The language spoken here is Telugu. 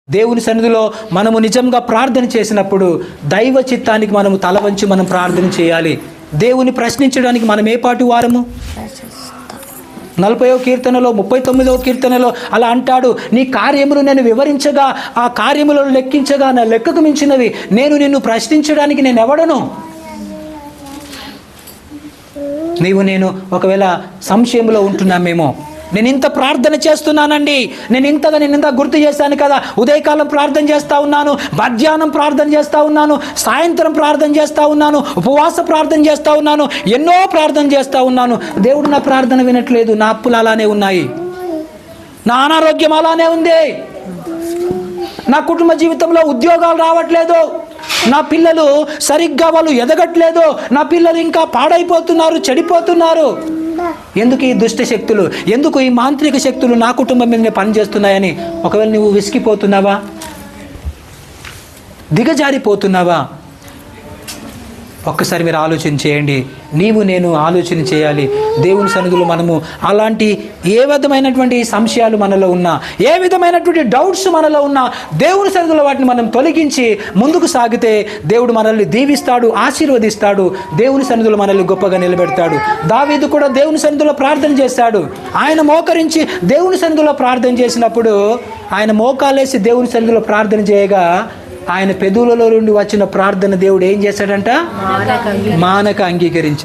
దేవుని సన్నిధిలో మనము నిజంగా ప్రార్థన చేసినప్పుడు దైవ చిత్తానికి మనము తల వంచి మనం ప్రార్థన చేయాలి. దేవుని ప్రశ్నించడానికి మనం ఏ పాటు వారము? 40వ కీర్తనలో 39వ కీర్తనలో అలా అంటాడు, నీ కార్యములు నేను వివరించగా ఆ కార్యములను లెక్కించగా నా లెక్కకు మించినవి, నేను నిన్ను ప్రశ్నించడానికి నేను ఎవడను? నేను ఒకవేళ సంశయంలో ఉంటున్నామేమో, నేను ఇంత ప్రార్థన చేస్తున్నానండి, నేను ఇంత గుర్తు చేశాను కదా, ఉదయకాలం ప్రార్థన చేస్తూ ఉన్నాను, మధ్యాహ్నం ప్రార్థన చేస్తూ ఉన్నాను, సాయంత్రం ప్రార్థన చేస్తూ ఉన్నాను, ఉపవాస ప్రార్థన చేస్తూ ఉన్నాను, ఎన్నో ప్రార్థన చేస్తూ ఉన్నాను, దేవుడు నా ప్రార్థన వినట్లేదు, నా అప్పులు అలానే ఉన్నాయి, నా అనారోగ్యం అలానే ఉంది, నా కుటుంబ జీవితంలో ఉద్యోగాలు రావట్లేదు, నా పిల్లలు సరిగ్గా వాళ్ళు ఎదగట్లేదు, నా పిల్లలు ఇంకా పాడైపోతున్నారు, చెడిపోతున్నారు. ఎందుకు ఈ దుష్ట శక్తులు, ఎందుకు ఈ మాంత్రిక శక్తులు నా కుటుంబం మీద పనిచేస్తున్నాయని ఒకవేళ నువ్వు విసిగిపోతున్నావా, దిగజారిపోతున్నావా? ఒక్కసారి మీరు ఆలోచన చేయండి. నేను ఆలోచన చేయాలి. దేవుని సన్నిధిలో మనము అలాంటి ఏ విధమైనటువంటి సంశయాలు మనలో ఉన్నా, ఏ విధమైనటువంటి డౌట్స్ మనలో ఉన్నా, దేవుని సన్నిధిలో వాటిని మనం తొలగించి ముందుకు సాగితే దేవుడు మనల్ని దీవిస్తాడు, ఆశీర్వదిస్తాడు, దేవుని సన్నిధిలో మనల్ని గొప్పగా నిలబెడతాడు. దావీదు కూడా దేవుని సన్నిధిలో ప్రార్థన చేశాడు. ఆయన మోకరించి దేవుని సన్నిధిలో ప్రార్థన చేసినప్పుడు, ఆయన మోకాలేసి దేవుని సన్నిధిలో ప్రార్థన చేయగా ఆయన పెదవులలో నుండి వచ్చిన ప్రార్థన దేవుడు ఏం చేశాడంట? మానక అంగీకరించాడు.